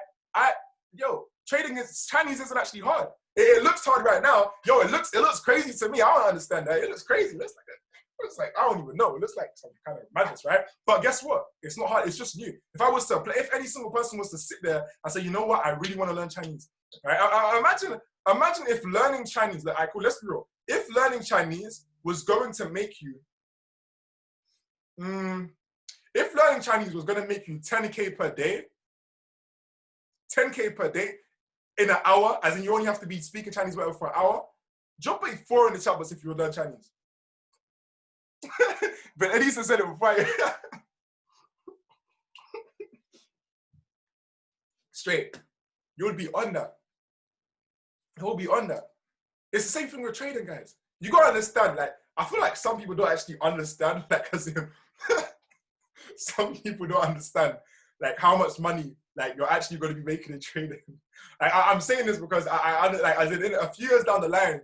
Chinese isn't actually hard. It looks hard right now. It looks crazy to me. I don't understand that. It looks crazy. It looks like that. It's like, I don't even know. It looks like some kind of madness, right? But guess what? It's not hard. It's just you. If I was to play, if any single person was to sit there and say, you know what, I really want to learn Chinese, right? Imagine if learning Chinese, like, cool, let's be real. If learning Chinese was going to make you, if learning Chinese was going to make you 10K per day, 10K per day in an hour, as in you only have to be speaking Chinese whatever for an hour, drop a 4 in the chat box if you would learn Chinese. But Elisa said it before. Straight. You would be on that. You will be on that. It's the same thing with trading, guys. You gotta understand, like, I feel like some people don't actually understand, like, as in, some people don't understand, like, how much money, like, you're actually going to be making in trading. I'm saying this because I like, as in a few years down the line,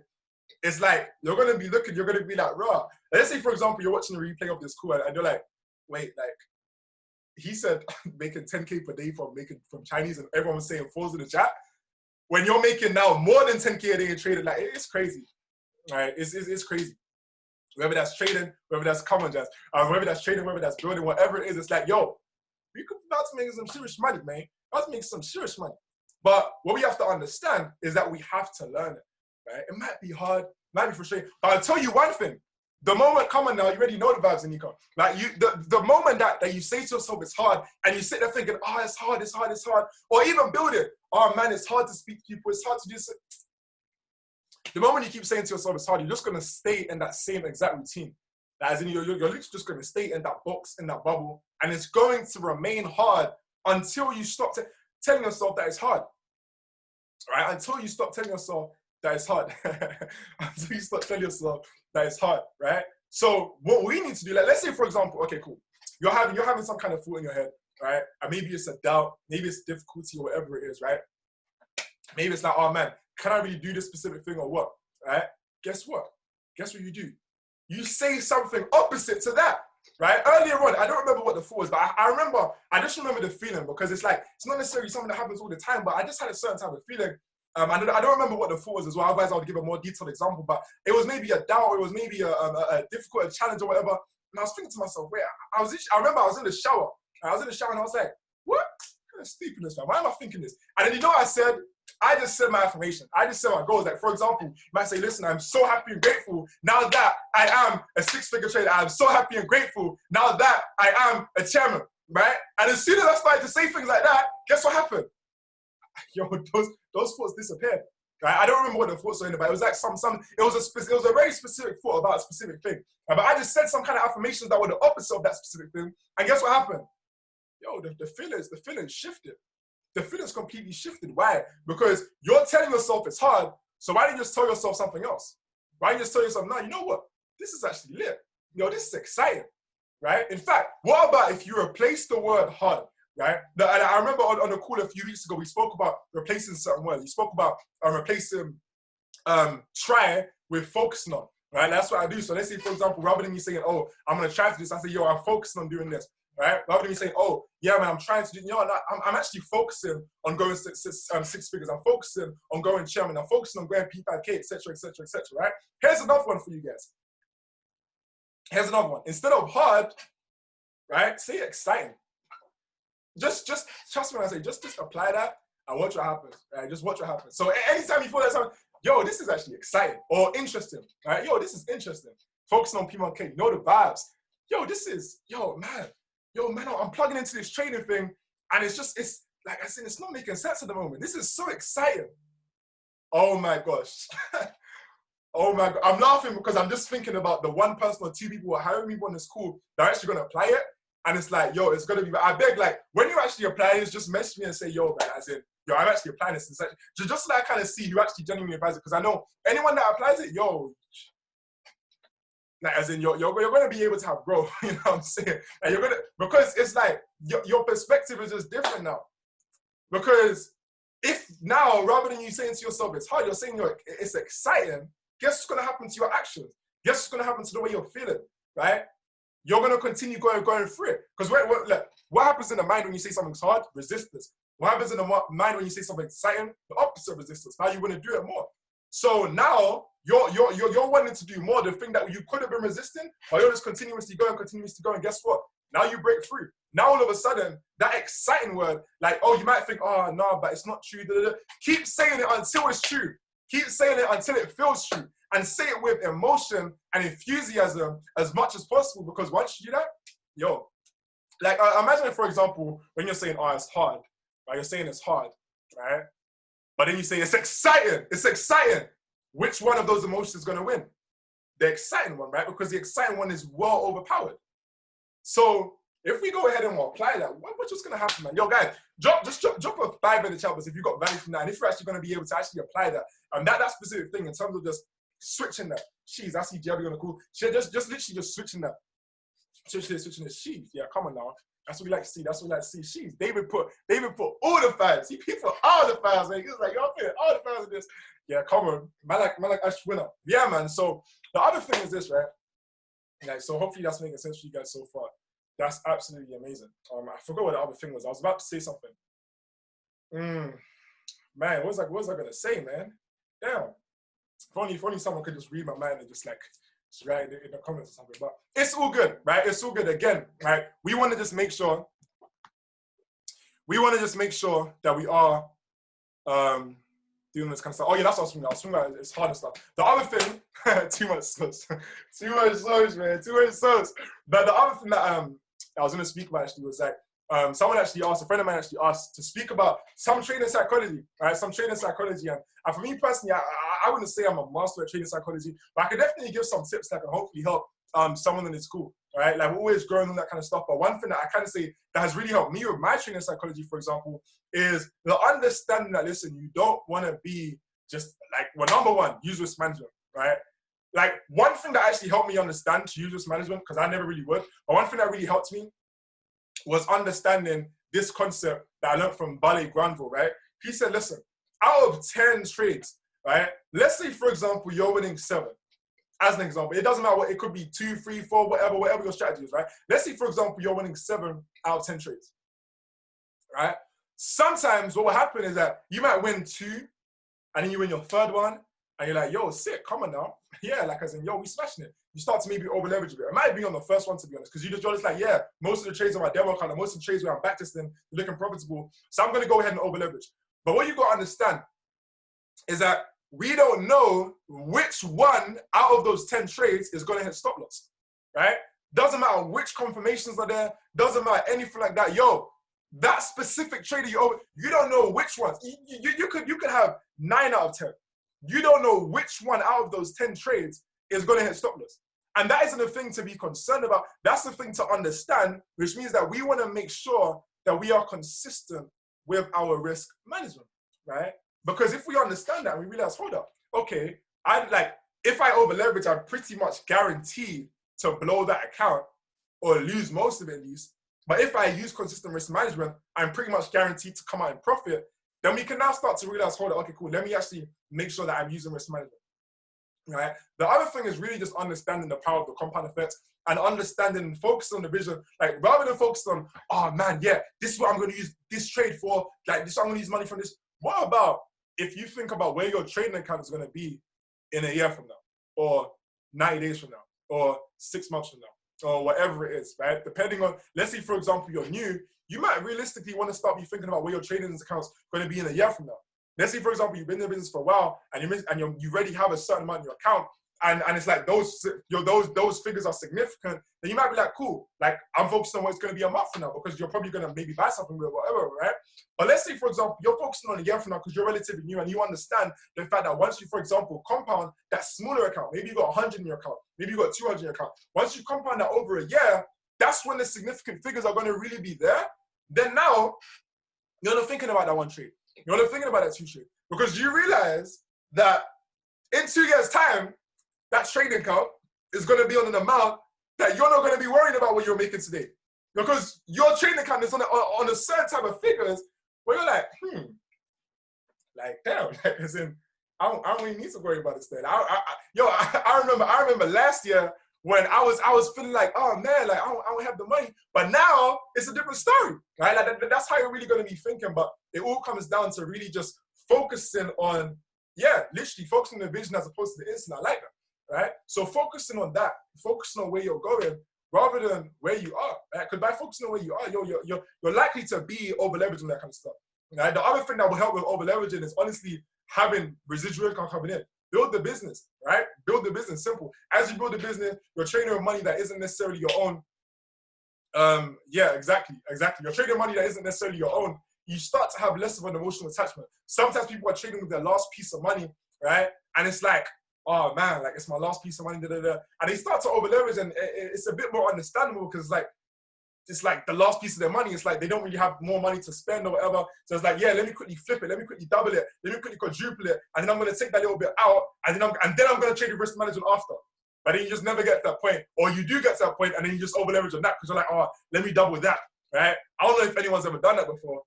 it's like, you're going to be looking, you're going to be like, raw. Let's say, for example, you're watching a replay of this call and you're like, wait, like, he said making 10K per day from Chinese, and everyone was saying falls in the chat. When you're making now more than 10K a day in trading, like, it's crazy, right? It's crazy. Whether that's trading, whether that's common jazz, whether that's trading, whether that's building, whatever it is, it's like, yo, we could about to make some serious money, man. About to make some serious money. But what we have to understand is that we have to learn it, right? It might be hard, might be frustrating, but I'll tell you one thing. The moment coming now, you already know the vibes, Nico. Like, the moment that you say to yourself it's hard, and you sit there thinking, oh, it's hard, or even build it. Oh man, it's hard to speak to people, it's hard to do this. The moment you keep saying to yourself it's hard, you're just gonna stay in that same exact routine. As in, you're literally just gonna stay in that box, in that bubble, and it's going to remain hard until you stop telling yourself that it's hard. Right? Until you stop telling yourself that it's hard. Until you stop telling yourself that it's hard, right? So what we need to do, like, let's say, for example, okay, cool. You're having some kind of thought in your head, right? And maybe it's a doubt, maybe it's difficulty or whatever it is, right? Maybe it's like, oh man, can I really do this specific thing or what, right? Guess what? Guess what you do? You say something opposite to that, right? Earlier on, I don't remember what the thought was, but I just remember the feeling, because it's like, it's not necessarily something that happens all the time, but I just had a certain type of feeling. I don't remember what the thought was as well, otherwise I would give a more detailed example, but it was maybe a doubt, or it was maybe a difficult challenge or whatever, and I was thinking to myself, wait, I remember I was in the shower, and I was like, what? What kind of stupidness, man? Why am I thinking this? And then you know what I said? I just said my affirmation. I just said my goals. Like, for example, you might say, listen, I'm so happy and grateful now that I am a 6-figure trader. I'm so happy and grateful now that I am a chairman, right? And as soon as I started to say things like that, guess what happened? Yo, those thoughts disappeared. Right? I don't remember what the thoughts were in, but it was like it was a very specific thought about a specific thing. But I just said some kind of affirmations that were the opposite of that specific thing. And guess what happened? Yo, the feelings shifted. The feelings completely shifted. Why? Because you're telling yourself it's hard, so why don't you just tell yourself something else? Why don't you just tell yourself, no, you know what? This is actually lit. Yo, this is exciting, right? In fact, what about if you replace the word hard, right? And I remember on the call a few weeks ago, we spoke about replacing certain words. We spoke about replacing try with focusing on, right? That's what I do. So let's say, for example, rather than me saying, oh, I'm going to try to do this, I say, yo, I'm focusing on doing this. Right? Rather than me saying, oh, yeah, man, I'm trying to do, you know, I'm actually focusing on going six figures. I'm focusing on going chairman. I'm focusing on going P5K, etc., right? Here's another one for you guys. Here's another one. Instead of hard, right, say exciting. Just trust me when I say, just apply that and watch what happens, right? Just watch what happens. So anytime you feel that something, yo, this is actually exciting or interesting, right? Yo, this is interesting. Focusing on P1K, you know the vibes. Yo, man, I'm plugging into this trading thing, and it's like I said, it's not making sense at the moment. This is so exciting. Oh my gosh. Oh my God. I'm laughing because I'm just thinking about the one person or two people who are hiring me on this call that are actually going to apply it. And it's like, yo, it's going to be, I beg, like, when you actually apply this, just message me and say, yo, man, as in, yo, I'm actually applying this. Just so that I kind of see who actually genuinely applies it. Because I know anyone that applies it, yo, like, as in, you're going to be able to have growth, you know what I'm saying? Like, because it's like, your perspective is just different now. Because if now, rather than you saying to yourself, it's hard, you're saying it's exciting, guess what's going to happen to your actions? Guess what's going to happen to the way you're feeling, right? You're going to continue going through it. Because what happens in the mind when you say something's hard? Resistance. What happens in the mind when you say something exciting? The opposite of resistance. Now you want to do it more. So now, You're wanting to do more. The thing that you could have been resisting, but you're just continuously going. And guess what? Now you break through. Now all of a sudden, that exciting word, like, oh, you might think, oh, no, but it's not true. Keep saying it until it's true. Keep saying it until it feels true. And say it with emotion and enthusiasm as much as possible. Because once you do that, yo, like, imagine, for example, when you're saying, oh, it's hard, right? You're saying it's hard, right? But then you say, it's exciting. It's exciting. Which one of those emotions is going to win? The exciting one, right? Because the exciting one is well overpowered. So if we go ahead and apply that, what's just going to happen, man? Yo, guys, drop a 5 in the chat box if you got value from that. And if you're actually going to be able to actually apply that, that specific thing in terms of just switching that. Jeez, I see Jerry on the call. Just literally just switching that. Switching the sheath. Yeah, come on now. That's what we like to see. That's what we like to see. Sheath. David put all the fans. He put all the fans, man. He was like, yo, I'm putting all the fans in this. Yeah, come on. Man like Ash winner. Yeah, man. So the other thing is this, right? Like, so hopefully that's making sense for you guys so far. That's absolutely amazing. I forgot what the other thing was. I was about to say something. Man, what was I gonna say, man? Damn. If only someone could just read my mind and just write it in the comments or something. But it's all good, right? It's all good. Again, right? We want to just make sure that we are doing this kind of stuff. Oh yeah, that's what I was thinking. I was thinking about it's hard and stuff. The other thing, too much sauce, man, too much sauce. But the other thing that I was going to speak about actually was like, a friend of mine actually asked to speak about some training psychology, right? Some training psychology. And for me personally, I wouldn't say I'm a master at training psychology, but I could definitely give some tips that can hopefully help someone in this school, right? Like, we're always growing on that kind of stuff. But one thing that I kind of say that has really helped me with my training psychology, for example, is the understanding that, listen, you don't want to be just like, well, number one, use risk management, right? Like, one thing that actually helped me understand to use risk management, because I never really would, but one thing that really helped me was understanding this concept that I learned from Ballet Granville, right? He said, listen, out of 10 trades, right? Let's say, for example, you're winning 7. As an example, it doesn't matter what, it could be 2, 3, 4, whatever your strategy is, right? Let's say, for example, you're winning 7 out of 10 trades, right? Sometimes what will happen is that you might win 2, and then you win your 3rd one, and you're like, yo, sick, come on now. Yeah, like as in, yo, we smashing it. You start to maybe over leverage a bit. It might be on the first one, to be honest, because you're just like, yeah, most of the trades on my demo account, most of the trades where I'm backtesting, looking profitable. So I'm going to go ahead and over leverage. But what you got to understand is that we don't know which one out of those 10 trades is going to hit stop loss, right? Doesn't matter which confirmations are there. Doesn't matter anything like that. Yo, that specific trade that you don't know which ones. You could have 9 out of 10. You don't know which one out of those 10 trades is going to hit stop loss. And that isn't a thing to be concerned about. That's the thing to understand, which means that we want to make sure that we are consistent with our risk management, right? Because if we understand that, we realize, hold up, okay, if I over leverage, I'm pretty much guaranteed to blow that account or lose most of it at least. But if I use consistent risk management, I'm pretty much guaranteed to come out in profit. Then we can now start to realize, hold on, okay, cool, let me actually make sure that I'm using risk management, right? The other thing is really just understanding the power of the compound effect and understanding and focusing on the vision. Like, rather than focus on, oh man, yeah, this is what I'm going to use this trade for, like this, I'm going to use money from this. What about if you think about where your trading account is going to be in a year from now, or 90 days from now, or 6 months from now, or whatever it is, right? Depending on, let's say, for example, you're new, you might realistically want to start be thinking about where your trading account's going to be in a year from now. Let's say, for example, you've been in the business for a while and you already have a certain amount in your account, and it's like those figures are significant, then you might be like, cool, like I'm focused on what it's going to be a month from now, because you're probably going to maybe buy something with whatever, right? But let's say, for example, you're focusing on a year from now because you're relatively new and you understand the fact that once you, for example, compound that smaller account, maybe you got 100 in your account, maybe you got 200 in your account. Once you compound that over a year, that's when the significant figures are going to really be there. Then now, you're not thinking about that one trade. You're not thinking about that 2 trade. Because you realize that in 2 years' time, that trading account is going to be on an amount that you're not going to be worried about what you're making today. Because your trading account is on a certain type of figures where you're like, like, damn, like, as in, I don't really need to worry about this thing. I remember last year when I was feeling like, oh man, like I don't have the money. But now it's a different story, right? Like that's how you're really going to be thinking. But it all comes down to really just focusing on yeah, literally focusing on the vision as opposed to the instant. I like that, right? So focusing on that, focusing on where you're going rather than where you are, right? Because by focusing on where you are, you're likely to be over leveraging that kind of stuff. Right? The other thing that will help with over leveraging is honestly having residual income coming in. Build the business, right? Build the business, simple. As you build the business, you're trading with money that isn't necessarily your own. Yeah, exactly. You're trading money that isn't necessarily your own. You start to have less of an emotional attachment. Sometimes people are trading with their last piece of money, right? And it's like, oh man, like it's my last piece of money, da, da, da. And they start to over leverage, and it's a bit more understandable because it's like the last piece of their money. It's like they don't really have more money to spend or whatever. So it's like, yeah, let me quickly flip it, let me quickly double it, let me quickly quadruple it, and then I'm gonna take that little bit out, and then I'm gonna trade with risk management after. But then you just never get to that point, or you do get to that point, and then you just over leverage on that because you're like, oh, let me double that, right? I don't know if anyone's ever done that before.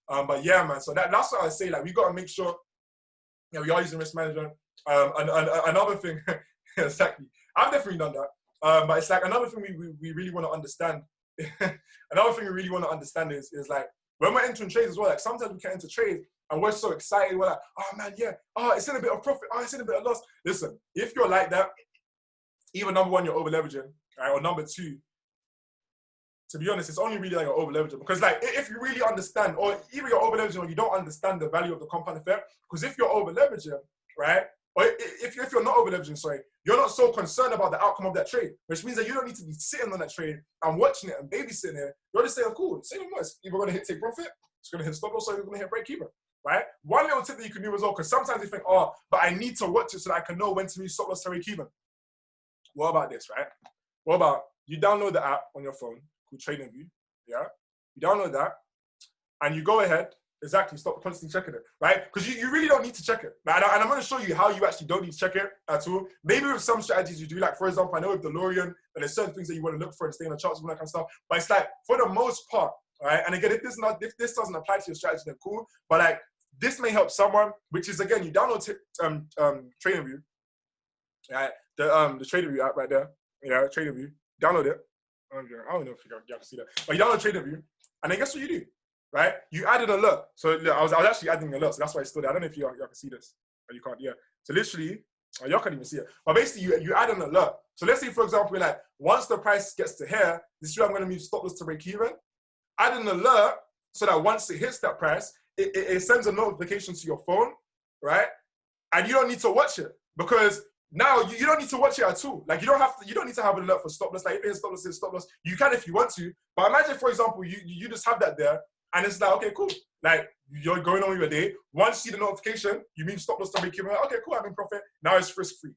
But yeah, man. So that's what I say. Like, we gotta make sure, you know, we are using risk management. And another thing, exactly. I've definitely done that. But it's like another thing we really want to understand. Another thing we really want to understand is like when we're entering trades as well. Like sometimes we can enter trades and we're so excited. We're like, oh man, yeah. Oh, it's in a bit of profit. Oh, it's in a bit of loss. Listen, if you're like that, either number one, you're over leveraging, right? Or number two, to be honest, it's only really like you're over leveraging. Because like if you really understand, or either you're over leveraging or you don't understand the value of the compound effect. Because if you're over leveraging, right? Or if you're not over leveraging, sorry, you're not so concerned about the outcome of that trade, which means that you don't need to be sitting on that trade and watching it and babysitting it. You're just saying, cool, say no more. It's either going to hit take profit, it's going to hit stop loss, or it's going to hit break even, right? One little tip that you can do as well, because sometimes you think, oh, but I need to watch it so that I can know when to move stop loss to break even. What about this, right? What about you download the app on your phone called TradingView, yeah? You download that and you go ahead. Exactly, stop constantly checking it, right? Because you really don't need to check it. And I'm going to show you how you actually don't need to check it at all. Maybe with some strategies you do, like for example, I know with DeLorean, that there's certain things that you want to look for and stay on the charts and all that kind of stuff. But it's like, for the most part, right? And again, if this doesn't apply to your strategy, then cool. But like, this may help someone, which is again, you download TradingView, right? The TradingView app right there, yeah, TradingView. Download it. I don't know if you can see that, but you download TradingView, and then guess what you do? Right? You add an alert. So I was actually adding an alert, so that's why I stood there. I don't know if you can see this. Or you can't, yeah. So literally, y'all can't even see it. But basically, you add an alert. So let's say, for example, like, once the price gets to here, this is where I'm going to move stop loss to break even. Add an alert so that once it hits that price, it sends a notification to your phone, right? And you don't need to watch it because now you don't need to watch it at all. Like you don't need to have an alert for stop loss. Like if it's stop loss, it's stop loss. You can if you want to. But imagine, for example, you just have that there. And it's like, okay, cool. Like, you're going on with your day. Once you see the notification, you mean stop loss to break even. Like, okay, cool, I'm in profit. Now it's risk-free.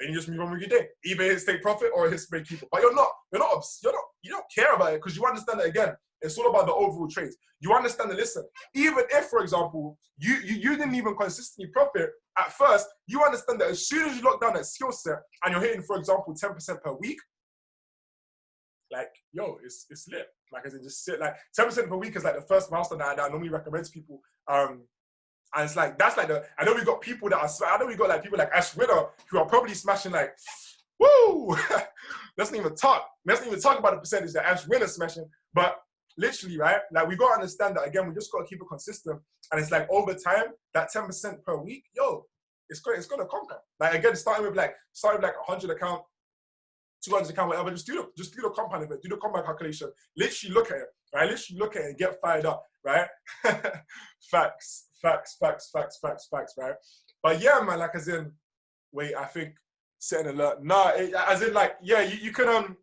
Then you just move on with your day. Either it's take profit or it's break even. But you don't care about it because you understand that, again, it's all about the overall trades. You understand that, listen, even if, for example, you didn't even consistently profit at first, you understand that as soon as you lock down that skill set and you're hitting, for example, 10% per week, like, yo, it's lit. Like, as in just sit, like, 10% per week is like the first milestone that I normally recommend to people. And it's like, that's like I know we got people that are, like people like Ash Winner who are probably smashing like, woo! Let's not even talk about the percentage that Ash Winner's smashing. But literally, right? Like, we got to understand that, again, we just got to keep it consistent. And it's like, over time, that 10% per week, yo, it's going to compound. Like, again, starting with like 100 account, 200 account, whatever, just do the compound of it, do the compound calculation. Literally look at it, right? Literally look at it and get fired up, right? Facts, right? But yeah, man, like as in, wait, I think set an alert. Nah, as in like, yeah, you can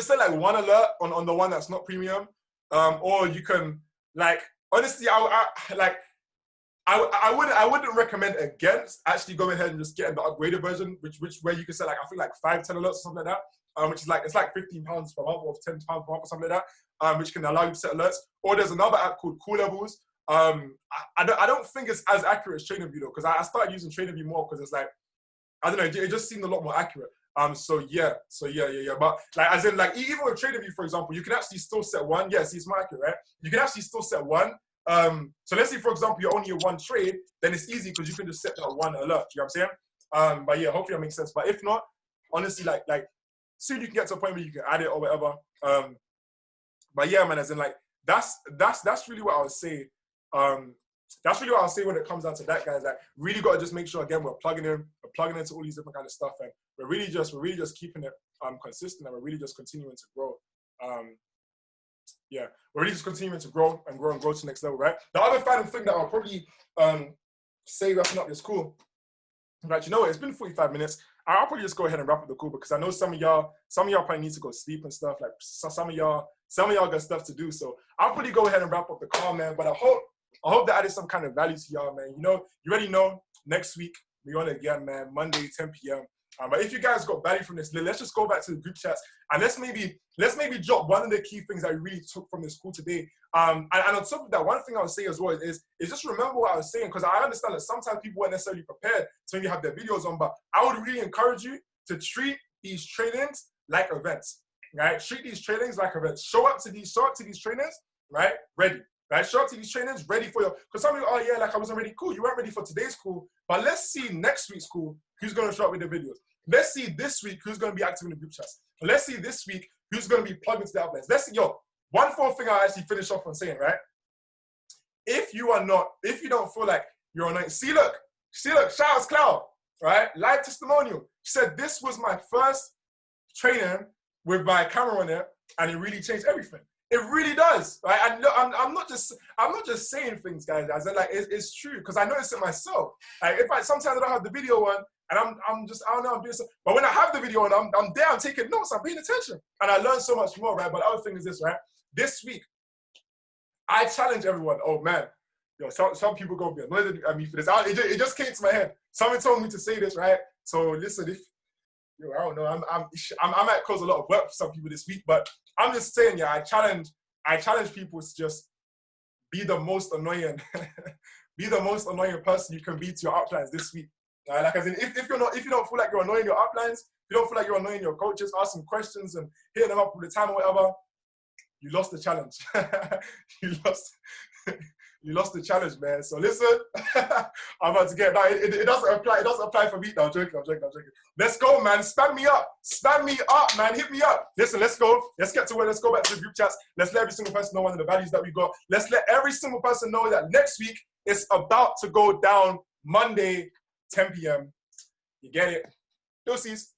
set like one alert on the one that's not premium, or you can like, honestly, I wouldn't recommend against actually going ahead and just getting the upgraded version, which where you can set like, I think like 5-10 alerts or something like that, which is like, it's like £15 per month or £10 per month or something like that, which can allow you to set alerts. Or there's another app called Cool Levels. I don't think it's as accurate as TradingView though, because I started using TradingView more because it's like, I don't know, it just seemed a lot more accurate. So yeah. But like, as in like, even with TradingView, for example, you can actually still set one. Yeah, see, it's more accurate, right? You can actually still set one. So let's say, for example, you're only in one trade, then it's easy because you can just set that one alert. You know what I'm saying? But yeah, hopefully that makes sense. But if not, honestly, like soon you can get to a point where you can add it or whatever. But yeah, man, as in like, that's really what I would say. that's really what I'll say when it comes down to that, guys. Like, really got to just make sure, again, we're plugging into all these different kind of stuff, and we're really just keeping it consistent, and we're really just continuing to grow. Yeah, we're really just continuing to grow and grow to the next level, right? The other final thing that I'll probably say wrapping up this call, right? You know what? It's been 45 minutes. I'll probably just go ahead and wrap up the call because I know some of y'all probably need to go sleep and stuff. Like some of y'all got stuff to do. So I'll probably go ahead and wrap up the call, man. But I hope that added some kind of value to y'all, man. You know, you already know next week we're on again, man. Monday, 10 p.m. But if you guys got value from this, let's just go back to the group chats and let's maybe drop one of the key things that we really took from this call today. And on top of that, one thing I would say as well is just remember what I was saying, because I understand that sometimes people weren't necessarily prepared to maybe have their videos on, but I would really encourage you to treat these trainings like events, right? Treat these trainings like events. Show up to these trainings, right? Ready. Right, show up to these trainings ready for your, because some of you, oh yeah, like I wasn't ready. Cool, you weren't ready for today's call, but let's see next week's call who's going to show up with the videos. Let's see this week who's going to be active in the group chats. Let's see this week who's going to be plugged into the outlets. Let's see, one more thing I'll actually finish off on saying, right? If you don't feel like you're on it, see, look, shout out Cloud, right? Live testimonial. She said, this was my first training with my camera on it, and it really changed everything. It really does, right? And look, I'm not just saying things, guys. As in, like, it's true, because I notice it myself. Like, sometimes I don't have the video on, and I'm doing something. But when I have the video on, I'm there, I'm taking notes, I'm paying attention, and I learn so much more, right? But the other thing is this, right? This week, I challenge everyone. Oh man, some people gonna be annoyed at me for this. It just came to my head. Someone told me to say this, right? So listen, I don't know. I might cause a lot of work for some people this week, but I'm just saying, yeah, I challenge people to just be the most annoying, person you can be to your uplines this week. Like, as in, if you don't feel like you're annoying your uplines, if you don't feel like you're annoying your coaches, asking questions and hitting them up all the time or whatever, you lost the challenge. You lost the challenge, man. So listen, I'm about to get that. It doesn't apply. It doesn't apply for me. No, I'm joking. Let's go, man. Spam me up, man. Hit me up. Listen, let's go. Let's get to it. Let's go back to the group chats. Let's let every single person know one of the values that we got. Let's let every single person know that next week it's about to go down. Monday, 10 p.m. You get it? Deuces.